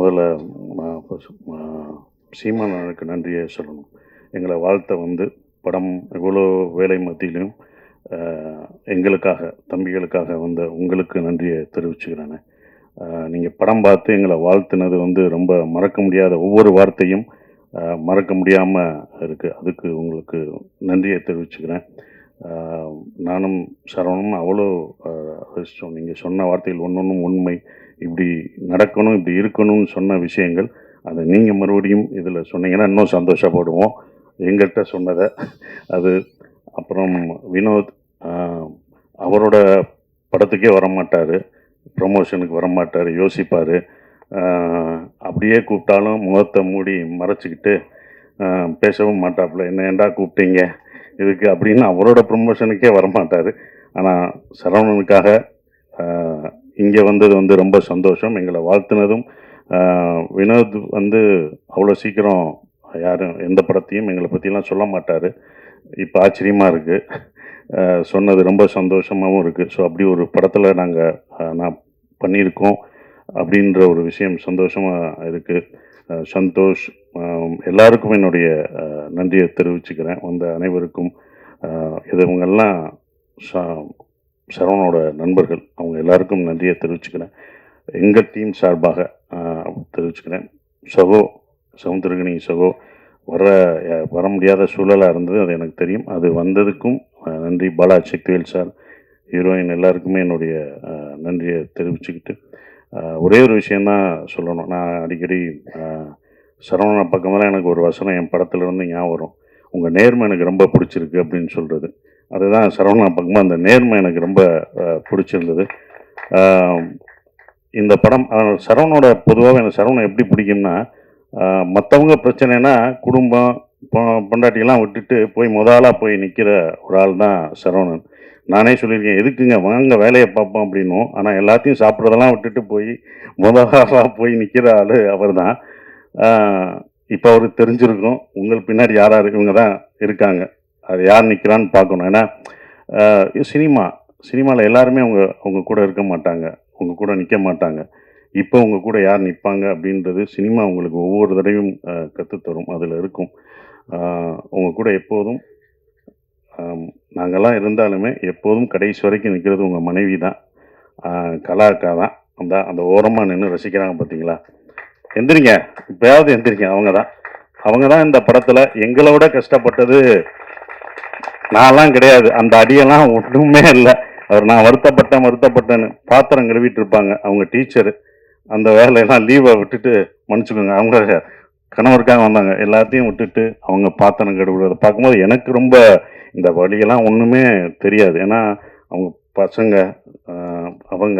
முதல்ல சீமானனுக்கு நன்றியை சொல்லணும். எங்களை வாழ்த்த வந்து படம் இவ்வளோ வேலை மத்தியிலும் எங்களுக்காக, தம்பிகளுக்காக வந்த உங்களுக்கு நன்றியை தெரிவிச்சுக்கிறேன். நீங்கள் படம் பார்த்து எங்களை வாழ்த்துனது வந்து ரொம்ப மறக்க முடியாத ஒவ்வொரு வார்த்தையும் மறக்க முடியாமல் இருக்குது. அதுக்கு உங்களுக்கு நன்றியை தெரிவிச்சுக்கிறேன். நானும் சரவணனும் அவ்வளோ இஷ்டம். நீங்கள் சொன்ன வார்த்தைகள் ஒன்றொன்றும் உண்மை. இப்படி நடக்கணும், இப்படி இருக்கணும்னு சொன்ன விஷயங்கள் அதை நீங்கள் மறுபடியும் இதில் சொன்னீங்கன்னா இன்னும் சந்தோஷப்படுவோம். எங்கிட்ட சொன்னதை அது. அப்புறம் வினோத் அவரோட படத்துக்கே வரமாட்டார், ப்ரமோஷனுக்கு வரமாட்டார், யோசிப்பார். அப்படியே கூப்பிட்டாலும் முகத்தை மூடி மறைச்சிக்கிட்டு பேசவும் மாட்டாப்புல. என்ன ஏண்டா கூப்பிட்டீங்க இதுக்கு அப்படின்னு அவரோட ப்ரமோஷனுக்கே வரமாட்டார். ஆனால் சரவணனுக்காக இங்கே வந்தது வந்து ரொம்ப சந்தோஷம். எங்களை வாழ்த்துனதும் வினோத் வந்து அவ்வளோ சீக்கிரம் யாரும் எந்த படத்தையும் எங்களை பற்றிலாம் சொல்ல மாட்டார். இப்போ ஆச்சரியமாக இருக்குது. சொன்னது ரொம்ப சந்தோஷமாகவும் இருக்குது. ஸோ அப்படி ஒரு படத்தில் நான் பண்ணியிருக்கோம் அப்படின்ற ஒரு விஷயம் சந்தோஷமாக இருக்குது. சந்தோஷ் எல்லாருக்கும் என்னுடைய நன்றியை தெரிவிச்சுக்கிறேன். வந்த அனைவருக்கும். இவங்கெல்லாம் சரவணோட நண்பர்கள், அவங்க எல்லாருக்கும் நன்றியை தெரிவிச்சுக்கிறேன். எங்கள் டீம் சார்பாக தெரிவிச்சுக்கிறேன். சவுந்தரகனி சகோ வர முடியாத சூழலாக இருந்தது, அது எனக்கு தெரியும். அது வந்ததுக்கும் நன்றி. பாலா சக்திவேல் சார், ஹீரோயின் எல்லாருக்குமே என்னுடைய நன்றியை தெரிவிச்சுக்கிட்டு ஒரே ஒரு விஷயந்தான் சொல்லணும். நான் அடிக்கடி சரவண பக்கமெல்லாம் எனக்கு ஒரு வசனம் என் படத்துலேருந்து ஞாபகம் வரும். உங்கள் நேர்மை எனக்கு ரொம்ப பிடிச்சிருக்கு அப்படின்னு சொல்கிறது. அதுதான் சரவண பக்கமாக அந்த நேர்மை எனக்கு ரொம்ப பிடிச்சிருந்தது. இந்த படம் சரவணோட பொதுவாக எனக்கு சரவணன் எப்படி பிடிக்கும்னா, மற்றவங்க பிரச்சனைனா குடும்பம் பொண்டாட்டியெல்லாம் விட்டுட்டு போய் முதலாக போய் நிற்கிற ஒரு ஆள் தான் சரவணன். நானே சொல்லியிருக்கேன், எதுக்குங்க வாங்க வேலையை பார்ப்போம் அப்படின்னும். ஆனால் எல்லாத்தையும் சாப்பிட்றதெல்லாம் விட்டுட்டு போய் முதலாக போய் நிற்கிற ஆள் அவர் தான். இப்போ அவருக்கு தெரிஞ்சிருக்கும் உங்களுக்கு பின்னாடி யார் இவங்க தான் இருக்காங்க, அது யார் நிற்கிறான்னு பார்க்கணும். ஏன்னா சினிமாவில் எல்லாருமே அவங்க கூட இருக்க மாட்டாங்க, அவங்க கூட நிற்க மாட்டாங்க. இப்போ உங்கள் கூட யார் நிற்பாங்க அப்படின்றது சினிமா உங்களுக்கு ஒவ்வொரு தடவையும் கற்றுத்தரும். அதில் இருக்கும். உங்கள் கூட எப்போதும் நாங்கள்லாம் இருந்தாலுமே எப்போதும் கடைசி வரைக்கும் நிற்கிறது உங்கள் மனைவி தான், கலா அக்கா தான். அந்த ஓரமாக நின்று ரசிக்கிறாங்க பார்த்தீங்களா? எந்திரிங்க, இப்போயாவது எந்திரிங்க. அவங்க தான் இந்த படத்தில் எங்களோட கஷ்டப்பட்டது. நான்லாம் கிடையாது, அந்த அடியெல்லாம் ஒன்றுமே இல்லை. நான் வருத்தப்பட்டேன்னு பாத்திரம் கழுவிட்டு இருப்பாங்க அவங்க டீச்சரு. அந்த வேலையெல்லாம் லீவை விட்டுட்டு மன்னிச்சுக்கோங்க, அவங்க கணவருக்காக வந்தாங்க. எல்லாத்தையும் விட்டுட்டு அவங்க பாத்திரம் கழுவுறதை பார்க்கும்போது எனக்கு ரொம்ப இந்த வழியெல்லாம் ஒன்றுமே தெரியாது. ஏன்னா அவங்க பசங்க அவங்க